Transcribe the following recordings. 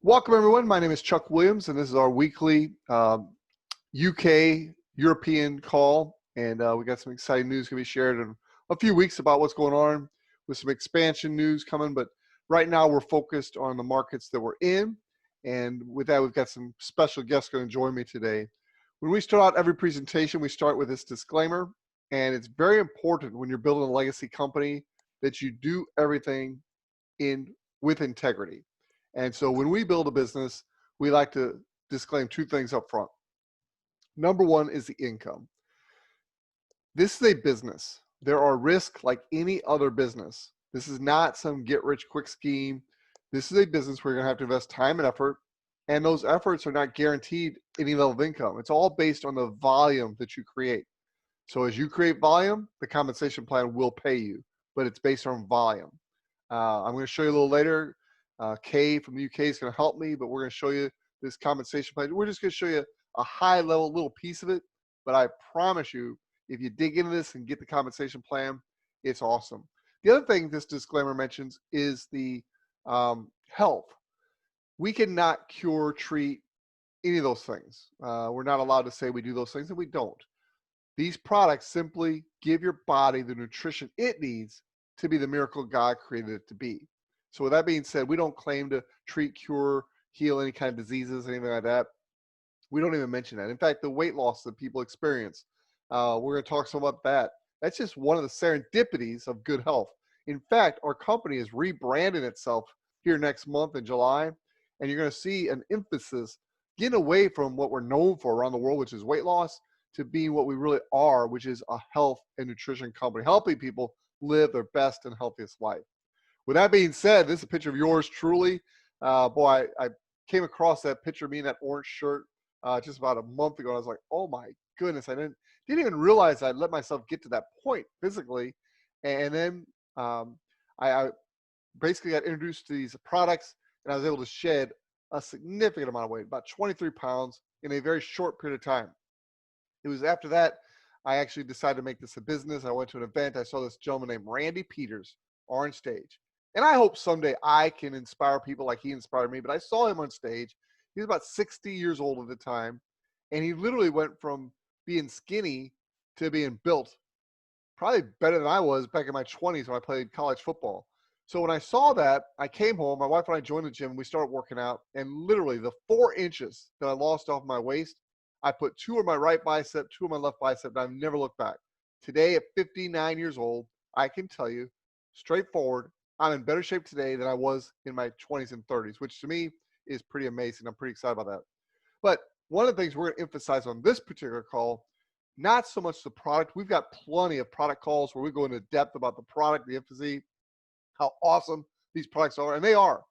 Welcome, everyone. My name is Chuck Williams, and this is our weekly UK European call. And we got some exciting news going to be shared in a few weeks about what's going on with some expansion news coming. But right now, we're focused on the markets that we're in. And with that, we've got some special guests going to join me today. When we start out every presentation, we start with this disclaimer. And it's very important when you're building a legacy company that you do everything with integrity. And so when we build a business, we like to disclaim two things up front. Number one is the income. This is a business. There are risks like any other business. This is not some get-rich-quick scheme. This is a business where you're going to have to invest time and effort, and those efforts are not guaranteed any level of income. It's all based on the volume that you create. So as you create volume, the compensation plan will pay you, but it's based on volume. I'm going to show you a little later. Kay from the UK is going to help me, but we're going to show you this compensation plan. We're just going to show you a high level little piece of it, but I promise you, if you dig into this and get the compensation plan, it's awesome. The other thing this disclaimer mentions is the health. We cannot cure, treat any of those things. We're not allowed to say we do those things, and we don't. These products simply give your body the nutrition it needs to be the miracle God created it to be. So with that being said, we don't claim to treat, cure, heal any kind of diseases, anything like that. We don't even mention that. In fact, the weight loss that people experience, we're going to talk some about that. That's just one of the serendipities of good health. In fact, our company is rebranding itself here next month in July, and you're going to see an emphasis getting away from what we're known for around the world, which is weight loss, to being what we really are, which is a health and nutrition company, helping people live their best and healthiest life. With that being said, this is a picture of yours truly. Boy, I came across that picture of me in that orange shirt just about a month ago. And I was like, oh my goodness, I didn't even realize I'd let myself get to that point physically. And then I basically got introduced to these products, and I was able to shed a significant amount of weight, about 23 pounds in a very short period of time. It was after that I actually decided to make this a business. I went to an event. I saw this gentleman named Randy Peters on stage. And I hope someday I can inspire people like he inspired me. But I saw him on stage. He was about 60 years old at the time. And he literally went from being skinny to being built, probably better than I was back in my 20s when I played college football. So when I saw that, I came home. My wife and I joined the gym. And we started working out. And literally the 4 inches that I lost off my waist, I put 2 on my right bicep, 2 on my left bicep, and I've never looked back. Today, at 59 years old, I can tell you, straightforward, I'm in better shape today than I was in my 20s and 30s, which to me is pretty amazing. I'm pretty excited about that. But one of the things we're going to emphasize on this particular call, not so much the product. We've got plenty of product calls where we go into depth about the product, the emphasis, how awesome these products are, and they are.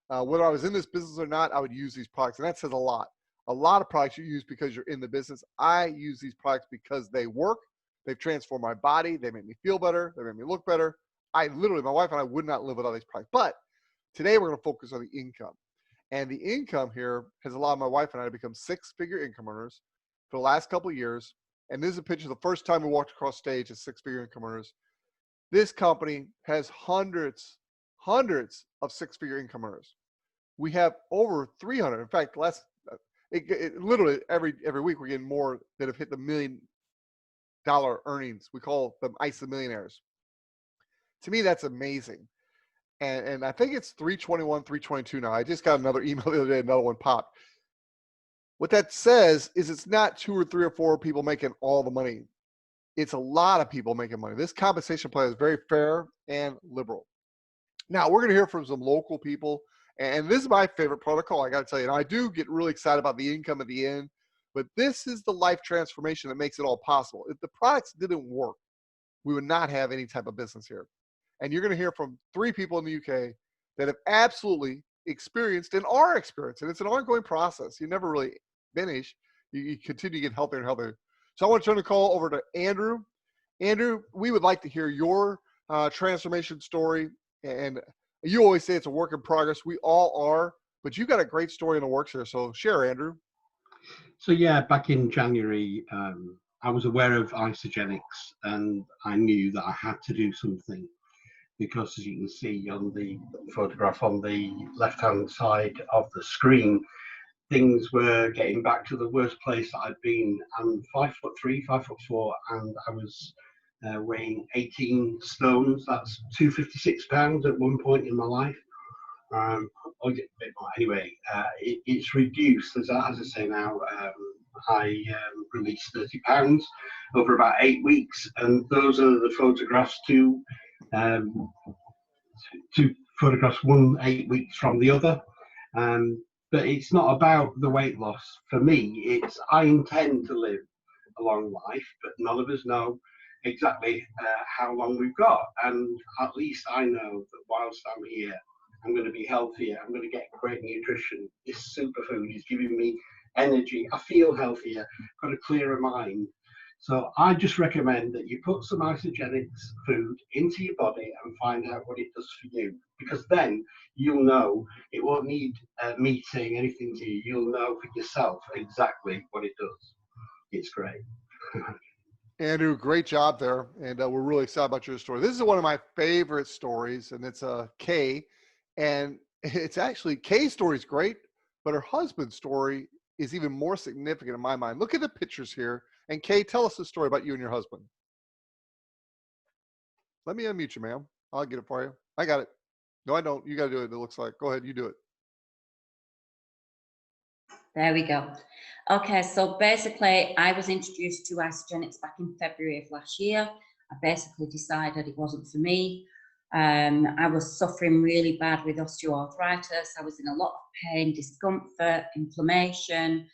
Whether I was in this business or not, I would use these products, and that says a lot. A lot of products you use because you're in the business. I use these products because they work. They've transformed my body. They make me feel better. They make me look better. My wife and I would not live without these products. But today we're going to focus on the income. And the income here has allowed my wife and I to become 6-figure income earners for the last couple of years. And this is a picture of the first time we walked across stage as 6-figure income earners. This company has hundreds of 6-figure income earners. We have over 300. In fact, literally every week we're getting more that have hit the $1 million earnings. We call them Isagenix Millionaires. To me, that's amazing. And I think it's 321, 322 now. I just got another email the other day, another one popped. What that says is it's not 2 or 3 or 4 people making all the money. It's a lot of people making money. This compensation plan is very fair and liberal. Now, we're going to hear from some local people. And this is my favorite protocol, I got to tell you. And I do get really excited about the income at the end. But this is the life transformation that makes it all possible. If the products didn't work, we would not have any type of business here. And you're going to hear from 3 people in the UK that have absolutely experienced and are experiencing. It's an ongoing process. You never really finish. You continue to get healthier and healthier. So I want to turn the call over to Andrew. Andrew, we would like to hear your transformation story. And you always say it's a work in progress. We all are. But you've got a great story in the works here. So share, Andrew. So yeah, back in January, I was aware of Isagenix, and I knew that I had to do something. because as you can see on the photograph on the left-hand side of the screen, things were getting back to the worst place that I'd been. I'm 5'3", 5'4", and I was weighing 18 stones. That's 256 pounds at one point in my life. I'll get a bit more. Anyway, it's reduced, as I say now. I released 30 pounds over about 8 weeks, and those are the photographs two photographs, one 8 weeks from the other. But it's not about the weight loss for me. It's I intend to live a long life, but none of us know exactly how long we've got. And at least I know that whilst I'm here, I'm going to be healthier. I'm going to get great nutrition. This superfood is giving me energy. I feel healthier, got a clearer mind. So I just recommend that you put some Isagenix food into your body and find out what it does for you, because then you'll know. It won't need me saying anything to you. You'll know for yourself exactly what it does. It's great. Andrew, great job there. And we're really excited about your story. This is one of my favorite stories, and it's Kay. And it's actually, Kay's story is great, but her husband's story is even more significant in my mind. Look at the pictures here. And Kay, tell us the story about you and your husband. Let me unmute you, ma'am. I'll get it for you. I got it. No, I don't. You got to do it, it looks like. Go ahead, you do it. There we go. Okay, so basically I was introduced to Isagenix back in February of last year. I basically decided it wasn't for me. I was suffering really bad with osteoarthritis. I was in a lot of pain, discomfort, inflammation.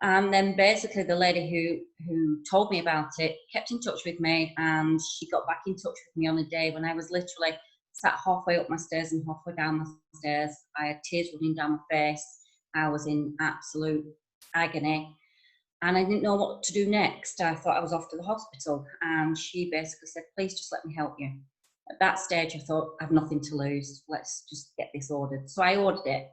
And then basically the lady who told me about it kept in touch with me, and she got back in touch with me on a day when I was literally sat halfway up my stairs and halfway down my stairs. I had tears running down my face. I was in absolute agony, and I didn't know what to do next. I thought I was off to the hospital, and she basically said, please just let me help you. At that stage, I thought, I've nothing to lose. Let's just get this ordered. So I ordered it.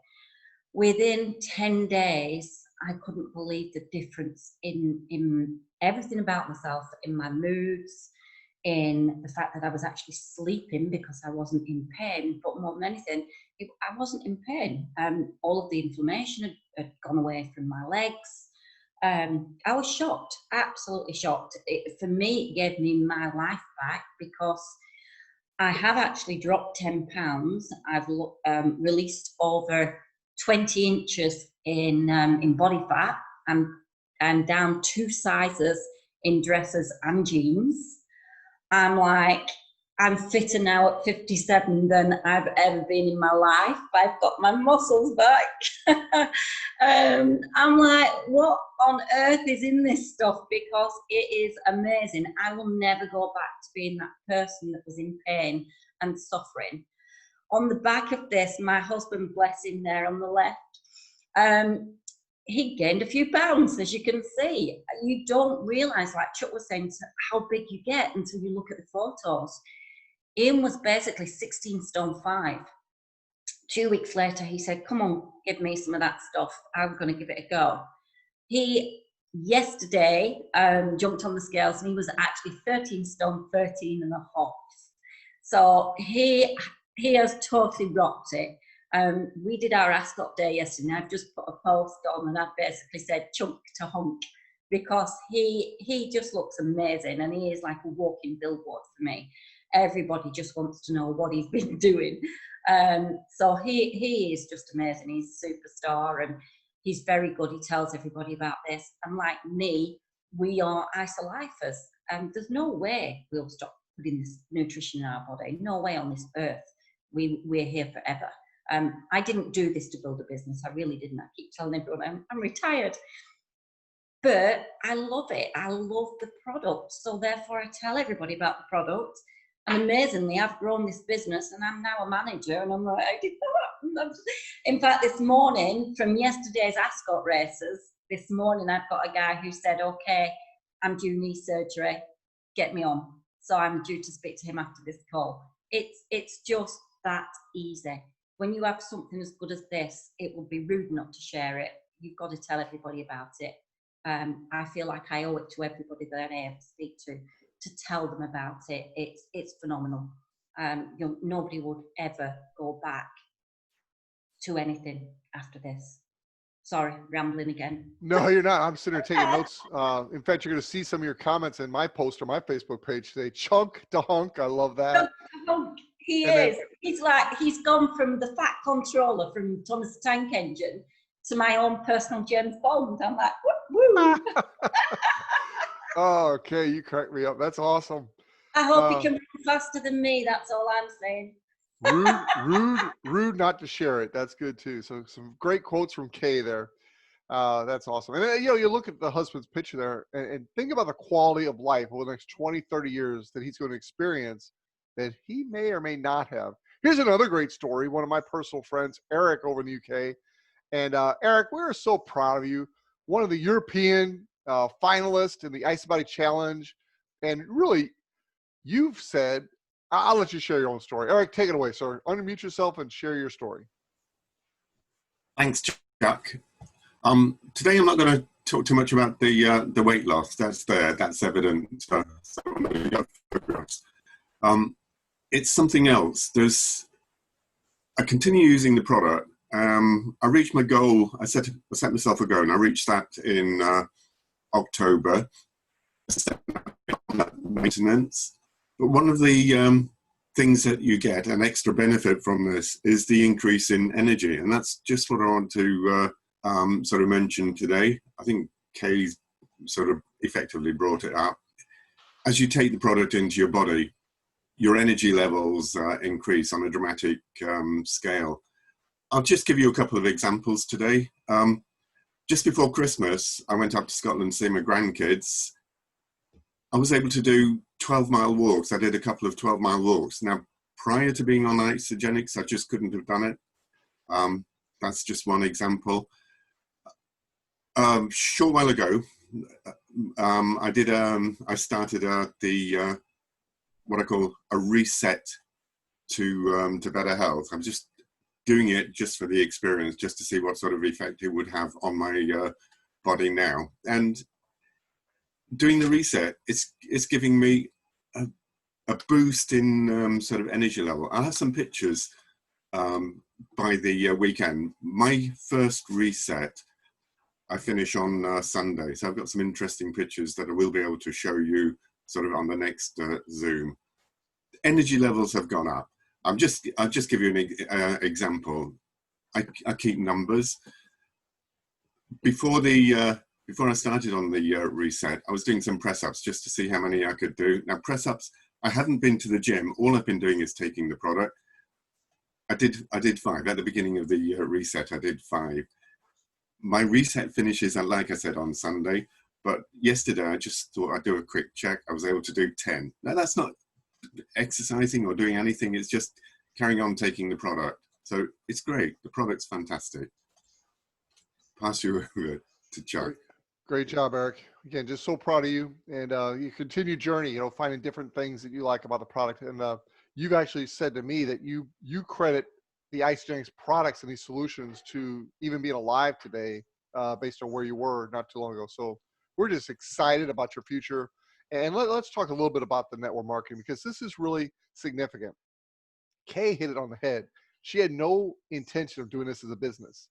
Within 10 days, I couldn't believe the difference in everything about myself, in my moods, in the fact that I was actually sleeping because I wasn't in pain. But more than anything, I wasn't in pain. All of the inflammation had gone away from my legs. I was shocked, absolutely shocked. For me, it gave me my life back, because I have actually dropped 10 pounds. I've released over 20 inches in body fat. I'm down 2 sizes in dresses and jeans. I'm fitter now at 57 than I've ever been in my life. I've got my muscles back. I'm like, what on earth is in this stuff? Because it is amazing. I will never go back to being that person that was in pain and suffering. On the back of this, my husband, bless him there on the left, he gained a few pounds, as you can see. You don't realise, like Chuck was saying, how big you get until you look at the photos. Ian was basically 16 stone 5. 2 weeks later, he said, come on, give me some of that stuff. I'm going to give it a go. He, yesterday, jumped on the scales, and he was actually 13 stone 13 and a half. So he has totally rocked it. We did our Ascot day yesterday, and I've just put a post on, and I've basically said chunk to hunk, because he just looks amazing, and he is like a walking billboard for me. Everybody just wants to know what he's been doing. So he is just amazing. He's a superstar, and he's very good. He tells everybody about this. And like me, we are isolifers, and there's no way we'll stop putting this nutrition in our body. No way on this earth. We're here forever. I didn't do this to build a business. I really didn't. I keep telling everyone I'm retired. But I love it. I love the product. So therefore, I tell everybody about the product. And amazingly, I've grown this business, and I'm now a manager. And I'm like, I did that. In fact, this morning, from yesterday's Ascot races, this morning I've got a guy who said, okay, I'm due knee surgery. Get me on. So I'm due to speak to him after this call. It's just that easy. When you have something as good as this, it would be rude not to share it. You've got to tell everybody about it. I feel like I owe it to everybody that I ever speak to tell them about it. It's phenomenal. nobody would ever go back to anything after this. Sorry, rambling again. No, you're not. I'm sitting here taking notes. In fact, you're going to see some of your comments in my post or my Facebook page today. Chunk to hunk. I love that. Hunk, he And is. He's gone from the fat controller from Thomas the Tank Engine to my own personal James Bond. I'm like, woo. Oh, okay. You cracked me up. That's awesome. I hope he can run faster than me. That's all I'm saying. Rude not to share it. That's good too. So some great quotes from Kay there. That's awesome. And you look at the husband's picture there and think about the quality of life over the next 20, 30 years that he's going to experience that he may or may not have. Here's another great story. One of my personal friends, Eric, over in the UK. And Eric, we're so proud of you. One of the European finalists in the Ice Body Challenge. And really, you've said, I'll let you share your own story. Eric, take it away, sir. Unmute yourself and share your story. Thanks, Chuck. Today I'm not going to talk too much about the weight loss. That's there. That's evident. It's something else. I continue using the product. I reached my goal. I set myself a goal, and I reached that in October. Maintenance. But one of the things that you get, an extra benefit from this, is the increase in energy. And that's just what I want to sort of mention today. I think Kay sort of effectively brought it up. As you take the product into your body, your energy levels increase on a dramatic scale. I'll just give you a couple of examples today. Just before Christmas, I went up to Scotland to see my grandkids. I was able to do 12-mile walks. I did a couple of 12-mile walks. Now, prior to being on Isagenix, I just couldn't have done it. That's just one example. Short while ago, I started what I call a reset to better health. I'm just doing it just for the experience, just to see what sort of effect it would have on my body now. And doing the reset, it's giving me a boost in sort of energy level. I'll have some pictures by the weekend. My first reset, I finish on Sunday, so I've got some interesting pictures that I will be able to show you sort of on the next Zoom. Energy levels have gone up. I'll just give you an example. I keep numbers. Before I started on the reset, I was doing some press-ups just to see how many I could do. Now, press-ups, I hadn't been to the gym. All I've been doing is taking the product. I did 5. At the beginning of the reset, I did 5. My reset finishes, like I said, on Sunday. But yesterday, I just thought I'd do a quick check. I was able to do 10. Now, that's not exercising or doing anything. It's just carrying on taking the product. So it's great. The product's fantastic. Pass you over to Chuck. Great job, Eric. Again, just so proud of you and your continued journey, finding different things that you like about the product. And you've actually said to me that you credit the Isagenix products and these solutions to even being alive today based on where you were not too long ago. So we're just excited about your future. And let's talk a little bit about the network marketing, because this is really significant. Kay hit it on the head. She had no intention of doing this as a business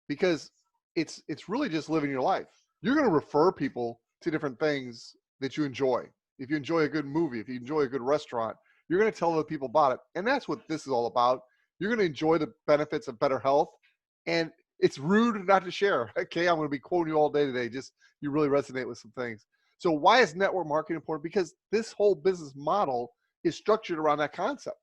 because it's really just living your life. You're going to refer people to different things that you enjoy. If you enjoy a good movie, if you enjoy a good restaurant, you're going to tell other people about it. And that's what this is all about. You're going to enjoy the benefits of better health. And it's rude not to share. Okay, I'm going to be quoting you all day today. Just you really resonate with some things. So why is network marketing important? Because this whole business model is structured around that concept.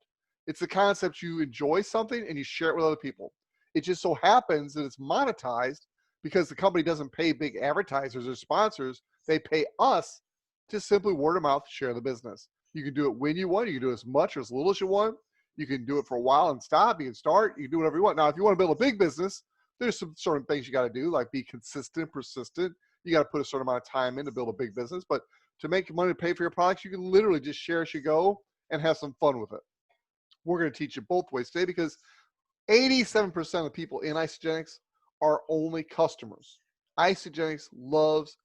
It's the concept you enjoy something and you share it with other people. It just so happens that it's monetized because the company doesn't pay big advertisers or sponsors. They pay us to simply word of mouth share the business. You can do it when you want. You can do it as much or as little as you want. You can do it for a while and stop. You can start. You can do whatever you want. Now, if you want to build a big business, there's some certain things you got to do, like be consistent, persistent. You got to put a certain amount of time in to build a big business. But to make money to pay for your products, you can literally just share as you go and have some fun with it. We're going to teach you both ways today because 87% of people in Isagenix are only customers. Isagenix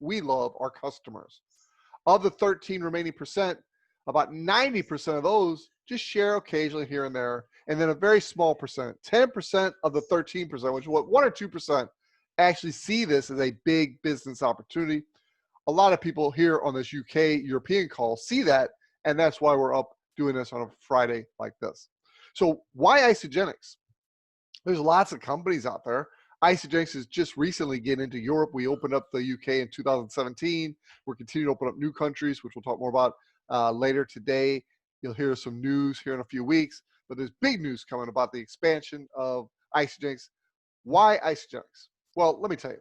we love our customers. Of the 13 remaining percent, about 90% of those just share occasionally here and there. And then a very small percent, 10% of the 13%, which is what 1 or 2% actually see this as a big business opportunity. A lot of people here on this UK European call see that, and that's why we're up doing this on a Friday like this. So why Isagenix? There's lots of companies out there. Isagenix is just recently getting into Europe. We opened up the UK in 2017. We're continuing to open up new countries, which we'll talk more about later today. You'll hear some news here in a few weeks, but there's big news coming about the expansion of Isagenix. Why Isagenix? Well, let me tell you.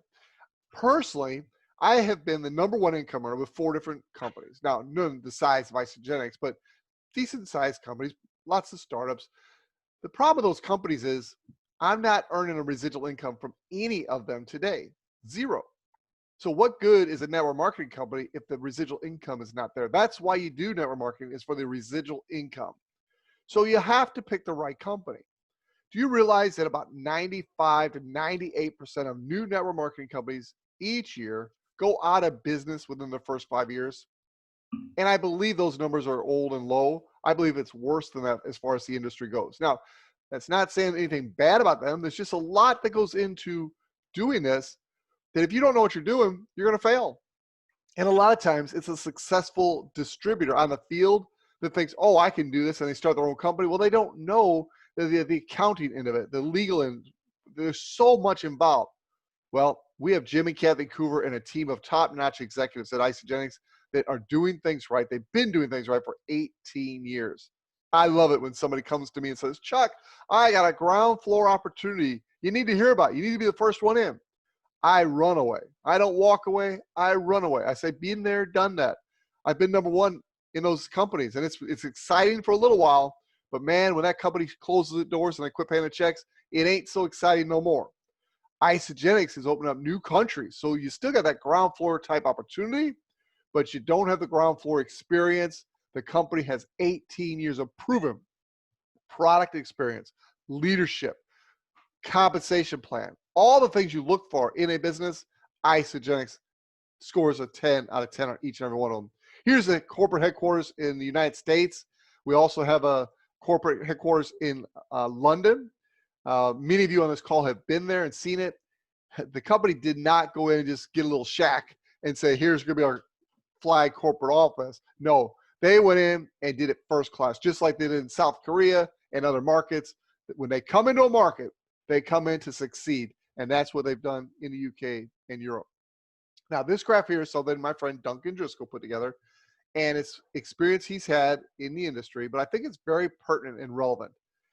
Personally, I have been the #1 income earner with 4 different companies. Now, none the size of Isagenix, but decent sized companies, lots of startups. The problem with those companies is I'm not earning a residual income from any of them today. 0. So what good is a network marketing company if the residual income is not there? That's why you do network marketing, is for the residual income. So you have to pick the right company. Do you realize that about 95 to 98% of new network marketing companies each year go out of business within the first 5 years? And I believe those numbers are old and low. I believe it's worse than that as far as the industry goes. Now, that's not saying anything bad about them. There's just a lot that goes into doing this that if you don't know what you're doing, you're going to fail. And a lot of times it's a successful distributor on the field that thinks, oh, I can do this, and they start their own company. Well, they don't know the accounting end of it, the legal end. There's so much involved. Well, we have Jim and Kathy Coover and a team of top-notch executives at Isagenix that are doing things right. They've been doing things right for 18 years. I love it when somebody comes to me and says, Chuck, I got a ground floor opportunity you need to hear about. You need to be the first one in. I run away. I don't walk away. I run away. I say, been there, done that. I've been #1 in those companies, and it's exciting for a little while, but man, when that company closes the doors and they quit paying the checks, it ain't so exciting no more. Isagenix is opening up new countries, so you still got that ground floor type opportunity, but you don't have the ground floor experience. The company has 18 years of proven product experience, leadership, compensation plan, all the things you look for in a business. Isagenix scores a 10 out of 10 on each and every one of them. Here's the corporate headquarters in the United States. We also have a corporate headquarters in London. Many of you on this call have been there and seen it. The company did not go in and just get a little shack and say, here's going to be our flag corporate office. No, they went in and did it first class, just like they did in South Korea and other markets. When they come into a market, they come in to succeed. And that's what they've done in the UK and Europe. Now, this graph here is something my friend Duncan Driscoll put together, and it's experience he's had in the industry, but I think it's very pertinent and relevant.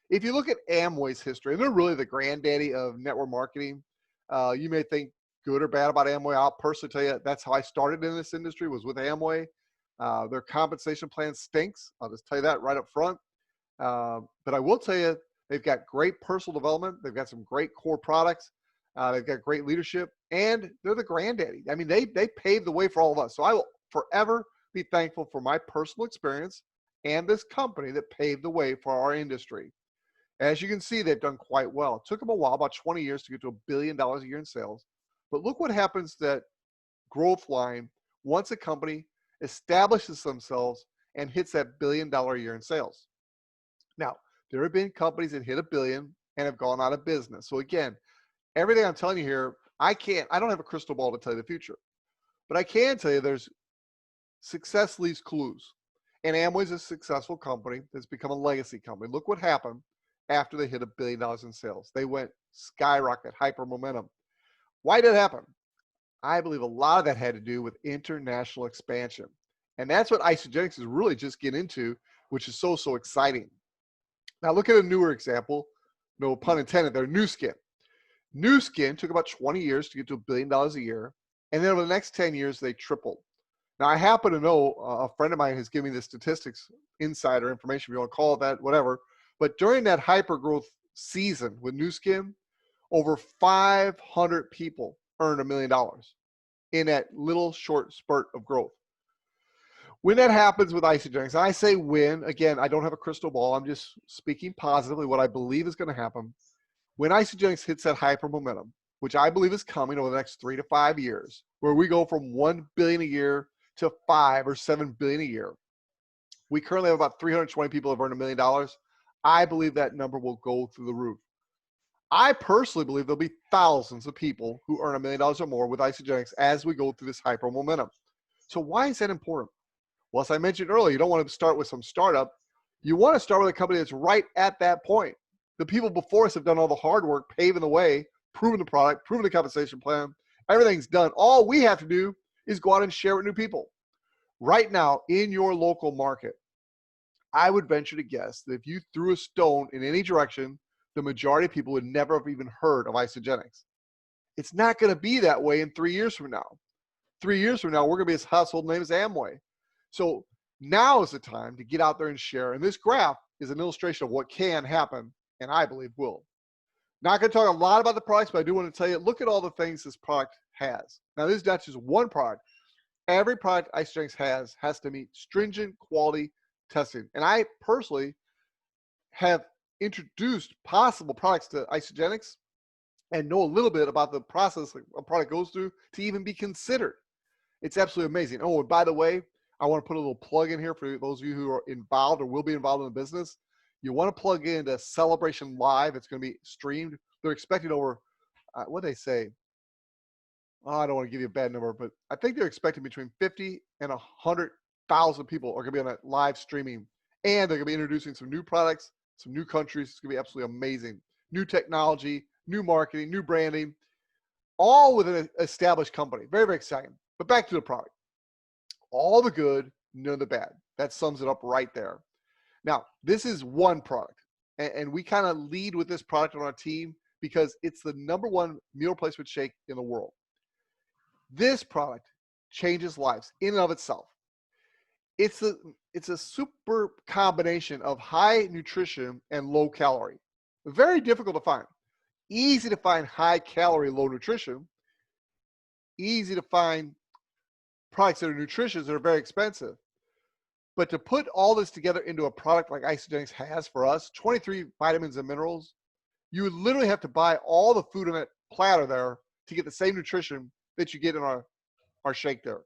If you look at Amway's history, and they're really the granddaddy of network marketing, you may think good or bad about Amway. I'll personally tell you that's how I started in this industry, was with Amway. Their compensation plan stinks. I'll just tell you that right up front. But I will tell you, they've got great personal development. They've got some great core products. They've got great leadership, and they're the granddaddy. I mean, they paved the way for all of us. So I will forever be thankful for my personal experience and this company that paved the way for our industry. As you can see, they've done quite well. It took them a while, about 20 years, to get to $1 billion a year in sales. But look what happens to that growth line once a company establishes themselves and hits that $1 billion a year in sales. Now, there have been companies that hit $1 billion and have gone out of business. So again, everything I'm telling you here, I don't have a crystal ball to tell you the future. But I can tell you there's success leaves clues. And Amway's a successful company that's become a legacy company. Look what happened after they hit $1 billion in sales. They went skyrocket, hyper momentum. Why did it happen? I believe a lot of that had to do with international expansion. And that's what Isagenix is really just getting into, which is so exciting. Now look at a newer example, no pun intended there, Nu Skin. Nu Skin took about 20 years to get to $1 billion a year. And then over the next 10 years, they tripled. Now I happen to know a friend of mine has given me the statistics, insider information, if you want to call it that, whatever. But during that hyper growth season with Nu Skin, over 500 people earned $1 million in that little short spurt of growth. When that happens with Isagenix, and I say when, again, I don't have a crystal ball. I'm just speaking positively what I believe is going to happen. When Isagenix hits that hyper momentum, which I believe is coming over the next 3 to 5 years, where we go from $1 billion a year to $5 or $7 billion a year, We currently have about 320 people who have earned $1 million. I believe that number will go through the roof. I personally believe there'll be thousands of people who earn $1 million or more with Isagenix as we go through this hyper momentum. So why is that important? Well, as I mentioned earlier, you don't want to start with some startup. You want to start with a company that's right at that point. The people before us have done all the hard work, paving the way, proving the product, proving the compensation plan. Everything's done. All we have to do is go out and share with new people. Right now, in your local market, I would venture to guess that if you threw a stone in any direction, the majority of people would never have even heard of Isagenix. It's not going to be that way in 3 years from now. 3 years from now, we're going to be as household name as Amway. So now is the time to get out there and share. And this graph is an illustration of what can happen, and I believe will. Not going to talk a lot about the products, but I do want to tell you, look at all the things this product has. Now, this is not just one product. Every product Isagenix has to meet stringent quality testing. And I personally have introduced possible products to Isagenix and know a little bit about the process a product goes through to even be considered. It's absolutely amazing. Oh, and by the way, I want to put a little plug in here for those of you who are involved or will be involved in the business. You want to plug into Celebration Live. It's going to be streamed. They're expecting over, what they say? Oh, I don't want to give you a bad number, but I think they're expecting between 50 and 100,000 people are going to be on that live streaming. And they're going to be introducing some new products, some new countries. It's going to be absolutely amazing. New technology, new marketing, new branding, all with an established company. Very, very exciting. But back to the product. All the good, none of the bad. That sums it up right there. Now, this is one product. And we kind of lead with this product on our team because it's the #1 meal replacement shake in the world. This product changes lives in and of itself. It's a super combination of high nutrition and low calorie. Very difficult to find. Easy to find high calorie, low nutrition. Easy to find products that are nutritious that are very expensive. But to put all this together into a product like Isagenix has for us, 23 vitamins and minerals, you would literally have to buy all the food in that platter there to get the same nutrition that you get in our shake there.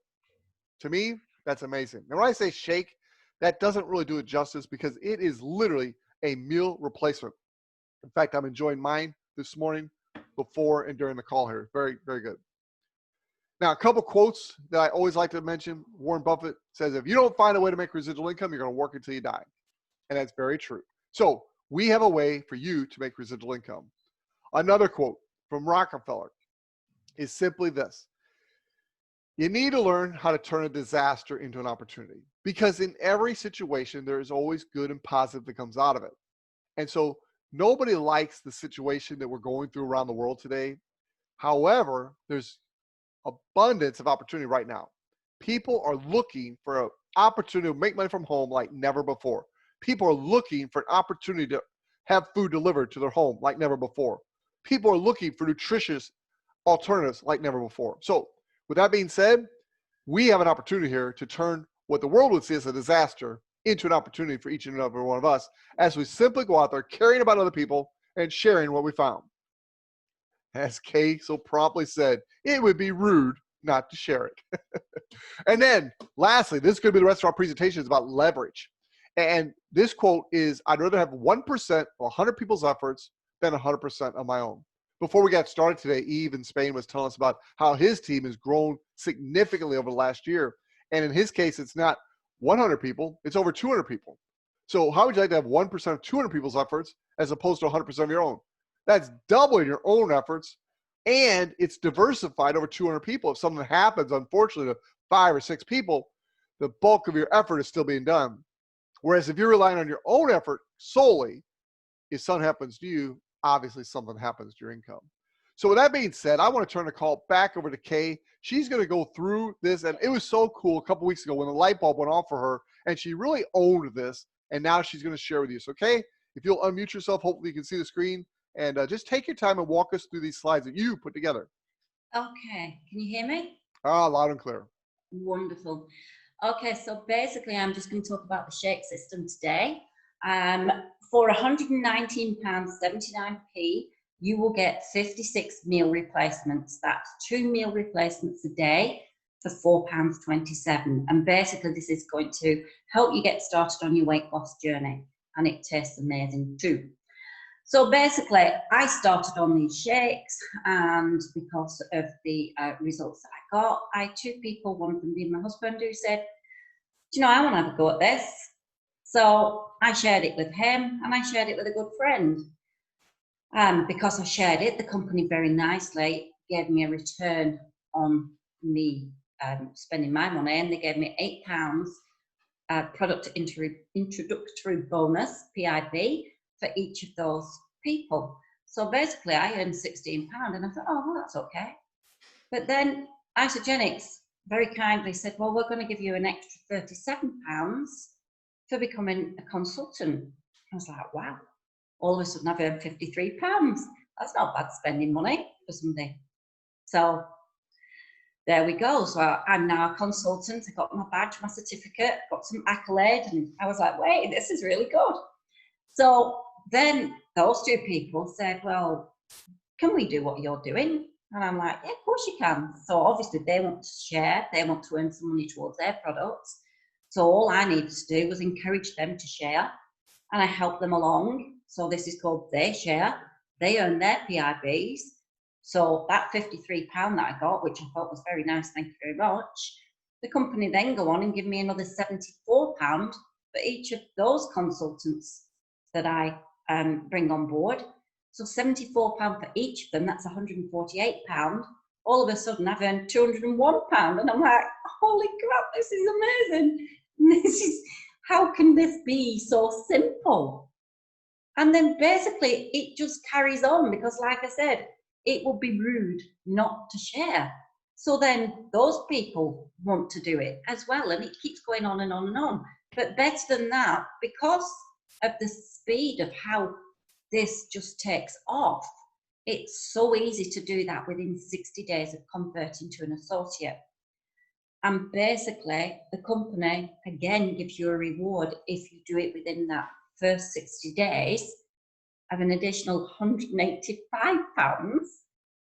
To me, that's amazing. Now, when I say shake, that doesn't really do it justice because it is literally a meal replacement. In fact, I'm enjoying mine this morning before and during the call here. Very, very good. Now, a couple quotes that I always like to mention. Warren Buffett says, if you don't find a way to make residual income, you're going to work until you die. And that's very true. So we have a way for you to make residual income. Another quote from Rockefeller is simply this. You need to learn how to turn a disaster into an opportunity because in every situation, there is always good and positive that comes out of it. And so nobody likes the situation that we're going through around the world today. However, there's abundance of opportunity right now. People are looking for an opportunity to make money from home like never before. People are looking for an opportunity to have food delivered to their home like never before. People are looking for nutritious alternatives like never before. So with that being said, we have an opportunity here to turn what the world would see as a disaster into an opportunity for each and every one of us as we simply go out there caring about other people and sharing what we found. As Kay so promptly said, it would be rude not to share it. And then lastly, this is going to be the rest of our presentation is about leverage. And this quote is, I'd rather have 1% of 100 people's efforts than 100% of my own. Before we got started today, Eve in Spain was telling us about how his team has grown significantly over the last year. And in his case, it's not 100 people, it's over 200 people. So how would you like to have 1% of 200 people's efforts as opposed to 100% of your own? That's doubling your own efforts, and it's diversified over 200 people. If something happens, unfortunately, to 5 or 6 people, the bulk of your effort is still being done. Whereas if you're relying on your own effort solely, if something happens to you, obviously something happens to your income. So with that being said, I want to turn the call back over to Kay. She's going to go through this, and it was so cool a couple weeks ago when the light bulb went off for her, and she really owned this, and now she's going to share with you. So Kay, if you'll unmute yourself, hopefully you can see the screen. And just take your time and walk us through these slides that you put together. Okay, can you hear me? Loud and clear. Wonderful. Okay, so basically I'm just going to talk about the shake system today. For £119.79p, you will get 56 meal replacements. That's 2 meal replacements a day for £4.27. And basically this is going to help you get started on your weight loss journey, and it tastes amazing too. So basically I started on these shakes, and because of the results that I got, I had two people, one of them being my husband, who said, do you know, I want to have a go at this. So I shared it with him, and I shared it with a good friend. Because I shared it, the company very nicely gave me a return on me spending my money, and they gave me £8 product introductory bonus, PIB, for each of those people. So basically I earned £16, and I thought, oh, well, that's okay. But then Isagenix very kindly said, well, we're going to give you an extra £37 for becoming a consultant. I was like, wow. All of a sudden I've earned £53. That's not bad spending money for somebody. So there we go. So I'm now a consultant. I got my badge, my certificate, got some accolade, and I was like, wait, this is really good. So then those two people said, well, can we do what you're doing? And I'm like, yeah, of course you can. So obviously they want to share, they want to earn some money towards their products. So all I needed to do was encourage them to share, and I helped them along. So this is called DayShred. They earn their PIBs. So that £53 that I got, which I thought was very nice, thank you very much, the company then go on and give me another £74 for each of those consultants that I bring on board. So £74 for each of them, that's £148. All of a sudden I've earned £201, and I'm like, holy crap, this is amazing. This is, how can this be so simple? And then basically it just carries on, because like I said, it would be rude not to share. So then those people want to do it as well, and it keeps going on and on and on. But better than that, because of the speed of how this just takes off, it's so easy to do that within 60 days of converting to an associate. And basically the company again gives you a reward if you do it within that first 60 days of an additional £185.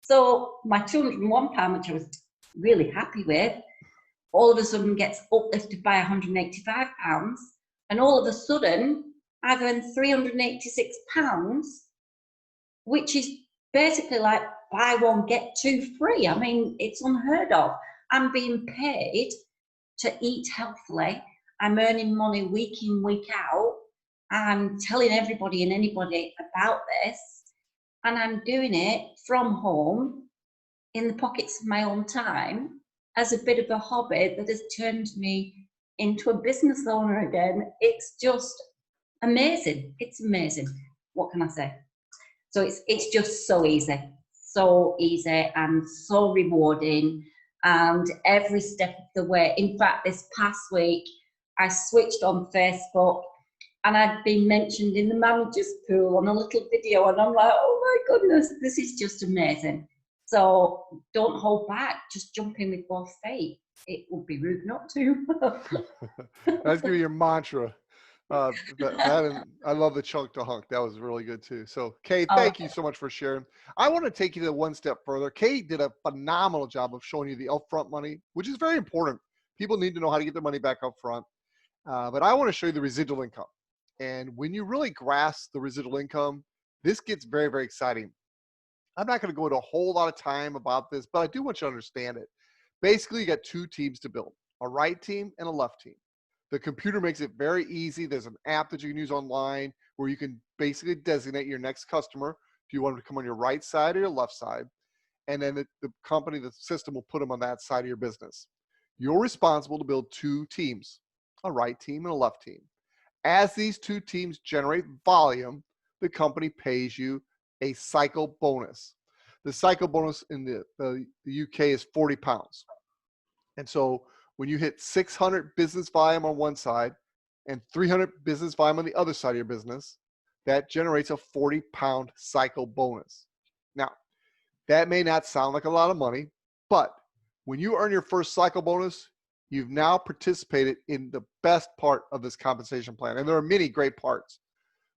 So my £201, which I was really happy with, all of a sudden gets uplifted by £185, and all of a sudden I've earned £386, which is basically like buy one get two free. I mean, it's unheard of. I'm being paid to eat healthily. I'm earning money week in, week out. I'm telling everybody and anybody about this, and I'm doing it from home in the pockets of my own time as a bit of a hobby that has turned me into a business owner again. It's just amazing. It's amazing. What can I say? So it's just so easy and so rewarding, and every step of the way. In fact, this past week I switched on Facebook, and I'd been mentioned in the manager's pool on a little video, and I'm like, oh my goodness, this is just amazing. So don't hold back, just jump in with both feet. It would be rude not to. That's gonna be your mantra. I love the chunk to hunk. That was really good too. So Kay, thank you so much for sharing. I want to take you to one step further. Kay did a phenomenal job of showing you the upfront money, which is very important. People need to know how to get their money back up front. But I want to show you the residual income. And when you really grasp the residual income, this gets very, very exciting. I'm not going to go into a whole lot of time about this, but I do want you to understand it. Basically, you got two teams to build, a right team and a left team. The computer makes it very easy. There's an app that you can use online where you can basically designate your next customer. Do you want them to come on your right side or your left side? And then the company, the system will put them on that side of your business. You're responsible to build two teams, a right team and a left team. As these two teams generate volume, the company pays you a cycle bonus. The cycle bonus in the UK is £40. And so when you hit 600 business volume on one side and 300 business volume on the other side of your business, that generates a £40 cycle bonus. Now, that may not sound like a lot of money, but when you earn your first cycle bonus, you've now participated in the best part of this compensation plan. And there are many great parts,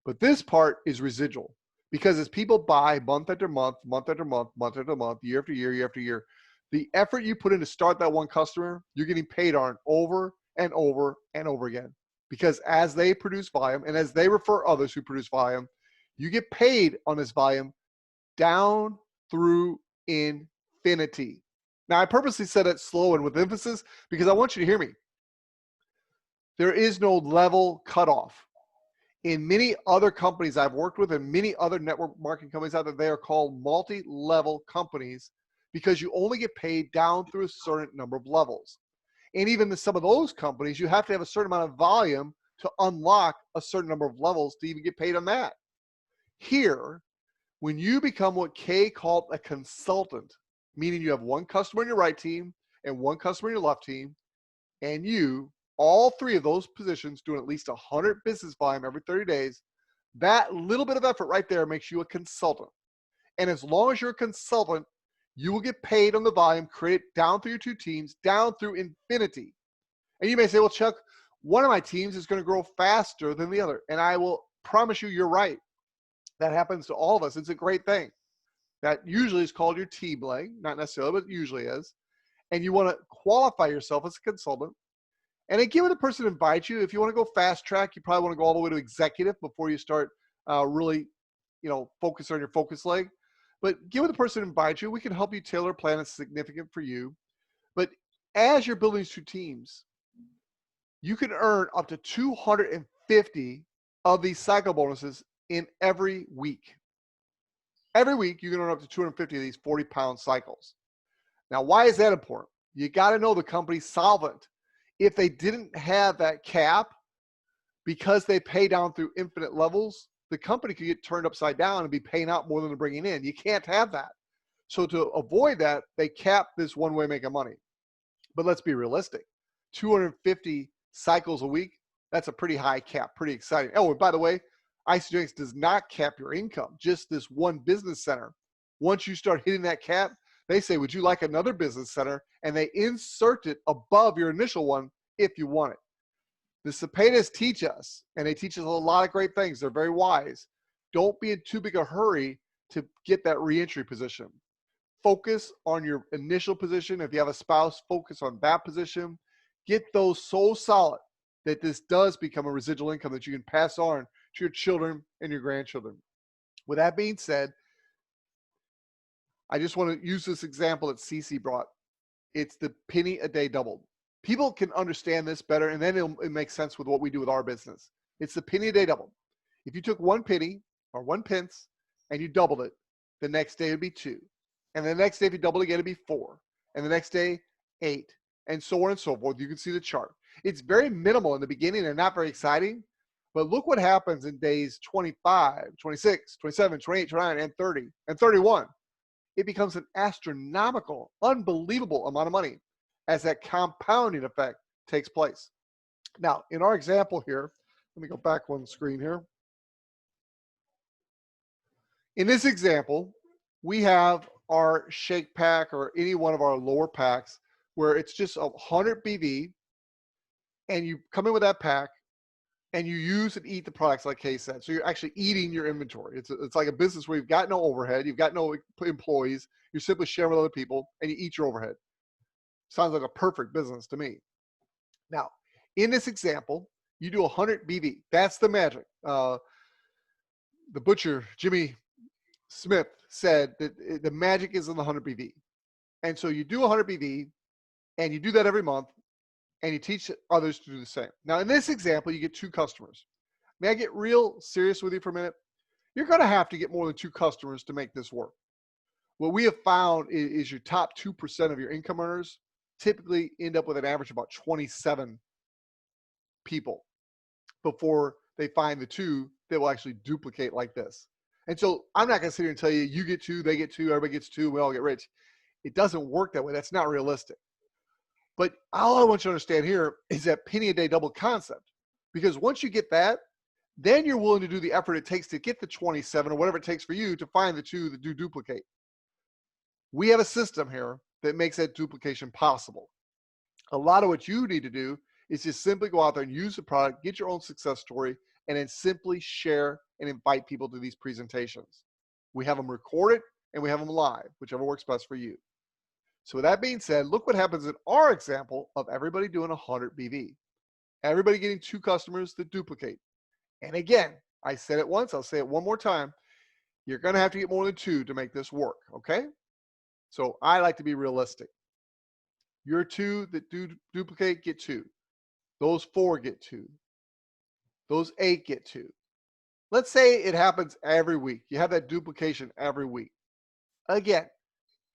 but this part is residual, because as people buy month after month, month after month, month after month, year after year, year after year, The effort you put in to start that one customer, you're getting paid on over and over and over again. Because as they produce volume and as they refer others who produce volume, you get paid on this volume down through infinity. Now, I purposely said it slow and with emphasis because I want you to hear me. There is no level cutoff. In many other companies I've worked with and many other network marketing companies out there, they are called multi-level companies because you only get paid down through a certain number of levels. And even in some of those companies, you have to have a certain amount of volume to unlock a certain number of levels to even get paid on that. Here, when you become what Kay called a consultant, meaning you have one customer in your right team and one customer in your left team, and you, all three of those positions, doing at least 100 business volume every 30 days, that little bit of effort right there makes you a consultant. And as long as you're a consultant, you will get paid on the volume created down through your two teams, down through infinity. And you may say, well, Chuck, one of my teams is going to grow faster than the other. And I will promise you, you're right. That happens to all of us. It's a great thing. That usually is called your team leg, not necessarily, but usually is. And you want to qualify yourself as a consultant. And again, when the person invites you, if you want to go fast track, you probably want to go all the way to executive before you start really, focus on your focus leg. But given the person invites you, we can help you tailor a plan that's significant for you. But as you're building these two teams, you can earn up to 250 of these cycle bonuses in every week. Every week, you can earn up to 250 of these 40-pound cycles. Now, why is that important? You got to know the company's solvent. If they didn't have that cap, because they pay down through infinite levels, the company could get turned upside down and be paying out more than they're bringing in. You can't have that. So to avoid that, they cap this one way of making money. But let's be realistic. 250 cycles a week, that's a pretty high cap, pretty exciting. Oh, and by the way, Isagenix does not cap your income, just this one business center. Once you start hitting that cap, they say, would you like another business center? And they insert it above your initial one if you want it. The Cepedas teach us, and they teach us a lot of great things. They're very wise. Don't be in too big a hurry to get that reentry position. Focus on your initial position. If you have a spouse, focus on that position. Get those so solid that this does become a residual income that you can pass on to your children and your grandchildren. With that being said, I just want to use this example that Cece brought. It's the penny a day doubled. People can understand this better, and then it makes sense with what we do with our business. It's the penny a day doubled. If you took 1 penny or 1 pence and you doubled it, the next day it would be 2. And the next day, if you double it again, it'd be 4. And the next day, 8. And so on and so forth. You can see the chart. It's very minimal in the beginning and not very exciting. But look what happens in days 25, 26, 27, 28, 29, and 30, and 31. It becomes an astronomical, unbelievable amount of money as that compounding effect takes place. Now, in our example here, let me go back one screen here. In this example, we have our shake pack or any one of our lower packs where it's just 100 BV, and you come in with that pack and you use and eat the products like Kay said. So you're actually eating your inventory. It's like a business where you've got no overhead, you've got no employees, you're simply sharing with other people, and you eat your overhead. Sounds like a perfect business to me. Now, in this example, you do 100 BV. That's the magic. The butcher, Jimmy Smith, said that the magic is in the 100 BV. And so you do 100 BV, and you do that every month, and you teach others to do the same. Now, in this example, you get 2 customers. May I get real serious with you for a minute? You're going to have to get more than 2 customers to make this work. What we have found is your top 2% of your income earners typically end up with an average of about 27 people before they find the 2 that will actually duplicate like this. And so I'm not going to sit here and tell you, you get 2, they get 2, everybody gets 2, we all get rich. It doesn't work that way. That's not realistic. But all I want you to understand here is that penny a day double concept. Because once you get that, then you're willing to do the effort it takes to get the 27 or whatever it takes for you to find the 2 that do duplicate. We have a system here that makes that duplication possible. A lot of what you need to do is just simply go out there and use the product, get your own success story, and then simply share and invite people to these presentations. We have them recorded and we have them live, whichever works best for you. So with that being said, look what happens in our example of everybody doing 100 BV. Everybody getting 2 customers that duplicate. And again, I said it once, I'll say it one more time. You're going to have to get more than 2 to make this work, okay? So I like to be realistic. Your 2 that do duplicate get 2. Those 4 get 2. Those 8 get 2. Let's say it happens every week. You have that duplication every week. Again,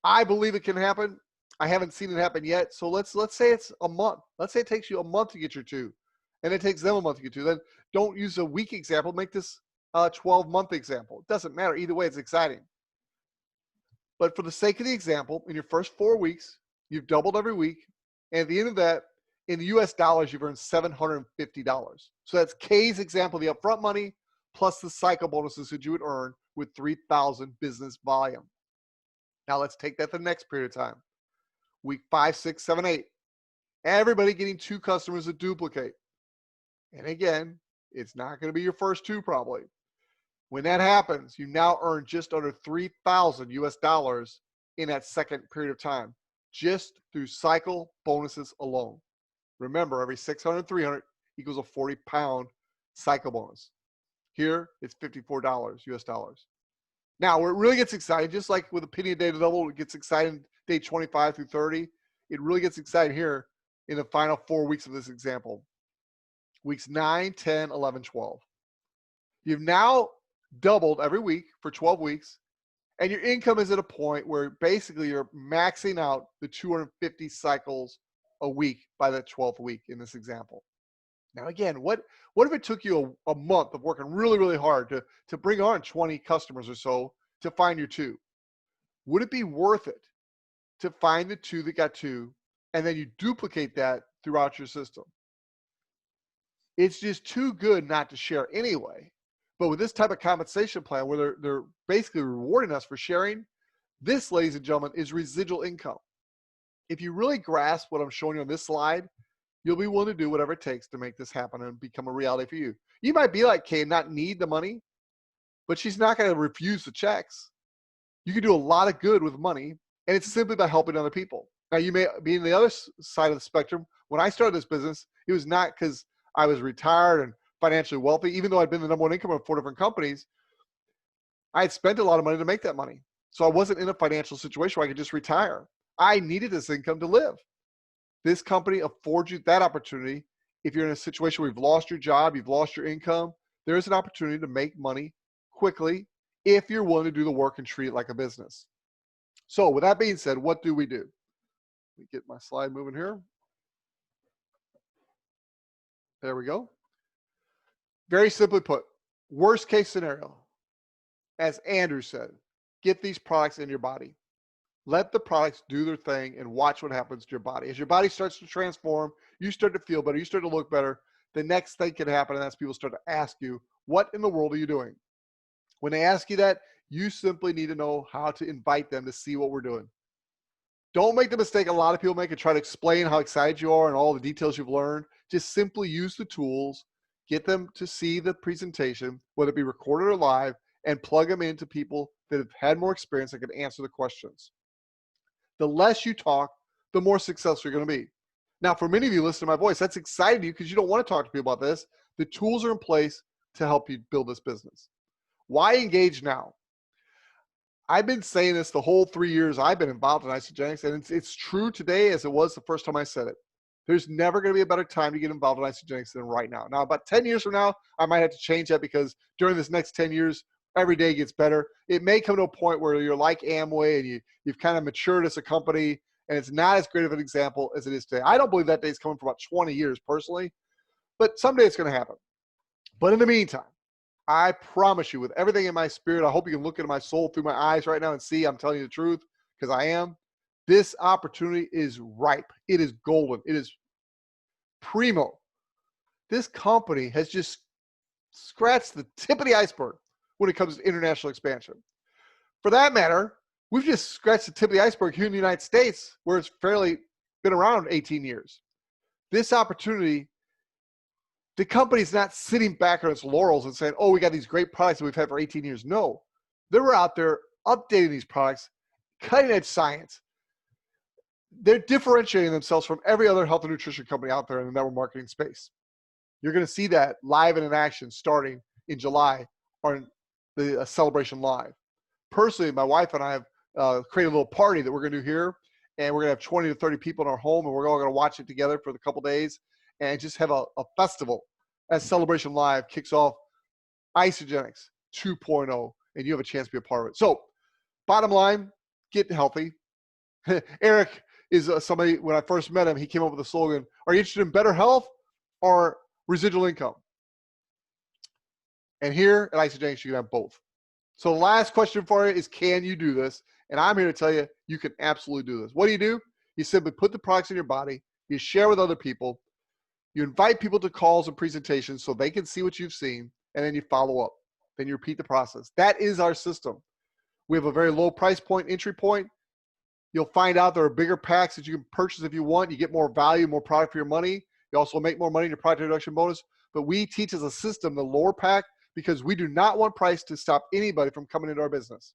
I believe it can happen. I haven't seen it happen yet. So let's say it's a month. Let's say it takes you a month to get your 2, and it takes them a month to get 2. Then don't use a week example. Make this a 12-month example. It doesn't matter. Either way, it's exciting. But for the sake of the example, in your first 4 weeks, you've doubled every week. And at the end of that, in the US dollars, you've earned $750. So that's Kay's example, the upfront money plus the cycle bonuses that you would earn with 3,000 business volume. Now let's take that to the next period of time. Week 5, 6, 7, 8. Everybody getting 2 customers that duplicate. And again, it's not going to be your first 2 probably. When that happens, you now earn just under 3,000 US dollars in that second period of time, just through cycle bonuses alone. Remember, every 600, 300 equals a 40-pound cycle bonus. Here, it's $54 US dollars. Now, where it really gets exciting, just like with a penny a day to double, it gets exciting day 25 through 30. It really gets exciting here in the final 4 weeks of this example. Weeks 9, 10, 11, 12. You've now doubled every week for 12 weeks, and your income is at a point where basically you're maxing out the 250 cycles a week by the 12th week in this example. Now, again, what if it took you a month of working really, really hard to bring on 20 customers or so to find your 2? Would it be worth it to find the 2 that got 2, and then you duplicate that throughout your system? It's just too good not to share anyway. But with this type of compensation plan where they're basically rewarding us for sharing, this, ladies and gentlemen, is residual income. If you really grasp what I'm showing you on this slide, you'll be willing to do whatever it takes to make this happen and become a reality for you. You might be like Kay and not need the money, but she's not going to refuse the checks. You can do a lot of good with money, and it's simply by helping other people. Now, you may be in the other side of the spectrum. When I started this business, it was not because I was retired and financially wealthy. Even though I'd been the number 1 income of 4 different companies, I had spent a lot of money to make that money. So I wasn't in a financial situation where I could just retire. I needed this income to live. This company affords you that opportunity. If you're in a situation where you've lost your job, you've lost your income, there is an opportunity to make money quickly if you're willing to do the work and treat it like a business. So with that being said, what do we do? Let me get my slide moving here. There we go. Very simply put, worst case scenario, as Andrew said, get these products in your body. Let the products do their thing and watch what happens to your body. As your body starts to transform, you start to feel better, you start to look better, the next thing can happen, and that's people start to ask you, what in the world are you doing? When they ask you that, you simply need to know how to invite them to see what we're doing. Don't make the mistake a lot of people make and try to explain how excited you are and all the details you've learned. Just simply use the tools, get them to see the presentation, whether it be recorded or live, and plug them into people that have had more experience that can answer the questions. The less you talk, the more successful you're going to be. Now, for many of you listening to my voice, that's exciting to you because you don't want to talk to people about this. The tools are in place to help you build this business. Why engage now? I've been saying this the whole 3 years I've been involved in Isagenix, and it's true today as it was the first time I said it. There's never going to be a better time to get involved in Isagenix than right now. Now, about 10 years from now, I might have to change that because during this next 10 years, every day gets better. It may come to a point where you're like Amway and you've kind of matured as a company, and it's not as great of an example as it is today. I don't believe that day is coming for about 20 years personally, but someday it's going to happen. But in the meantime, I promise you with everything in my spirit, I hope you can look into my soul through my eyes right now and see I'm telling you the truth because I am. This opportunity is ripe. It is golden. It is primo. This company has just scratched the tip of the iceberg when it comes to international expansion. For that matter, we've just scratched the tip of the iceberg here in the United States where it's fairly been around 18 years. This opportunity, the company's not sitting back on its laurels and saying, oh, we got these great products that we've had for 18 years. No, they were out there updating these products, cutting edge science, they're differentiating themselves from every other health and nutrition company out there in the network marketing space. You're going to see that live and in action starting in July on the Celebration Live. Personally, my wife and I have created a little party that we're going to do here, and we're going to have 20 to 30 people in our home, and we're all going to watch it together for the couple days and just have a festival as Celebration Live kicks off Isagenix 2.0, and you have a chance to be a part of it. So bottom line, get healthy. Eric is somebody, when I first met him, he came up with the slogan, are you interested in better health or residual income? And here at Isagenix, you can have both. So the last question for you is, can you do this? And I'm here to tell you, you can absolutely do this. What do? You simply put the products in your body, you share with other people, you invite people to calls and presentations so they can see what you've seen, and then you follow up. Then you repeat the process. That is our system. We have a very low price point, entry point. You'll find out there are bigger packs that you can purchase if you want. You get more value, more product for your money. You also make more money in your product introduction bonus. But we teach as a system the lower pack because we do not want price to stop anybody from coming into our business.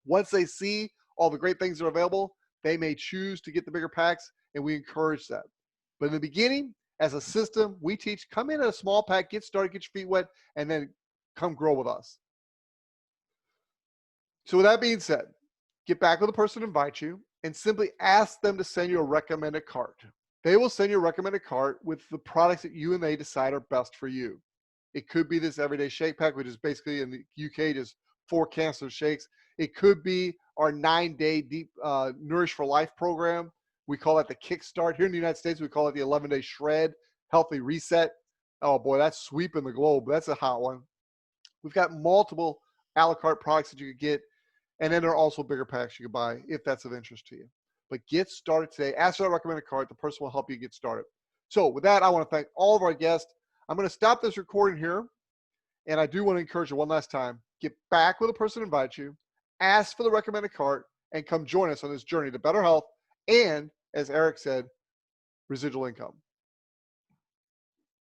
Once they see all the great things that are available, they may choose to get the bigger packs, and we encourage that. But in the beginning, as a system, we teach, come in at a small pack, get started, get your feet wet, and then come grow with us. So with that being said, get back with the person who invites you and simply ask them to send you a recommended cart. They will send you a recommended cart with the products that you and they decide are best for you. It could be this everyday shake pack, which is basically in the UK, just 4 cans of shakes. It could be our 9-day deep Nourish for Life program. We call that the Kickstart. Here in the United States, we call it the 11-day Shred, Healthy Reset. Oh boy, that's sweeping the globe. That's a hot one. We've got multiple a la carte products that you could get. And then there are also bigger packs you can buy if that's of interest to you. But get started today. Ask for that recommended cart. The person will help you get started. So with that, I want to thank all of our guests. I'm going to stop this recording here. And I do want to encourage you one last time. Get back with the person who invites you. Ask for the recommended cart. And come join us on this journey to better health and, as Eric said, residual income.